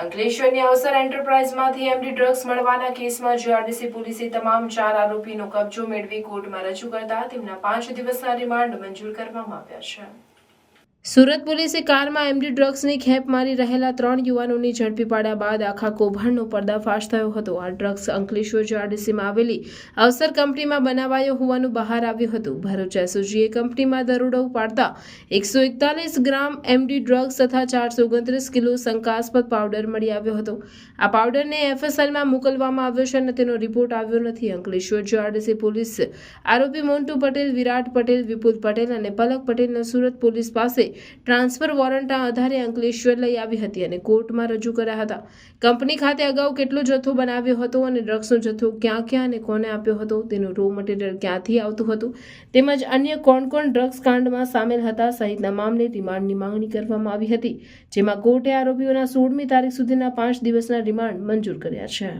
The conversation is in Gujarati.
અંકલેશ્વરની અવસર એન્ટરપ્રાઇઝમાંથી એમડી ડ્રગ્સ મળવાના કેસમાં જીઆરડીસી પોલીસે તમામ 4 આરોપીનો કબજો મેળવી કોર્ટમાં રજૂ કરતા તેમના 5 દિવસના રિમાન્ડ મંજૂર કરવામાં આવ્યા છે. સુરત પોલીસે કારમાં એમડી ડ્રગ્સની ખેપ મારી રહેલા 3 યુવાનોની ઝડપી પાડ્યા બાદ આખા કૌભાંડનો પર્દાફાશ થયો હતો. આ ડ્રગ્સ અંકલેશ્વર જીઆરડીસીમાં આવેલી અવસર કંપનીમાં બનાવાયો હોવાનું બહાર આવ્યું હતું. ભરૂચ એસઓજીએ કંપનીમાં દરોડો પાડતા 141 ગ્રામ એમડી ડ્રગ્સ તથા 429 કિલો શંકાસ્પદ પાવડર મળી આવ્યો હતો. આ પાવડરને એફએસએલમાં મોકલવામાં આવ્યો છે અને તેનો રિપોર્ટ આવ્યો નથી. અંકલેશ્વર જીઆરડીસી પોલીસ આરોપી મોન્ટુ પટેલ, વિરાટ પટેલ, વિપુલ પટેલ અને પલક પટેલને સુરત પોલીસ પાસે ટ્રાન્સફર વોરંટના આધારે અંકલેશ્વર લઈ આવી હતી અને કોર્ટમાં રજૂ કર્યા હતા. કંપની ખાતે અગાઉ કેટલો જથ્થો બનાવ્યો હતો અને ડ્રગ્સનો જથ્થો ક્યાં ક્યાં અને કોને આપ્યો હતો, તેનું રો મટીરિયલ ક્યાંથી આવતું હતું, તેમજ અન્ય કોણ કોણ ડ્રગ્સ કાંડમાં સામેલ હતા સહિતના મામલે રિમાન્ડની માંગણી કરવામાં આવી હતી, જેમાં કોર્ટે આરોપીઓના 16મી તારીખ સુધીના 5 દિવસના રિમાન્ડ મંજૂર કર્યા છે.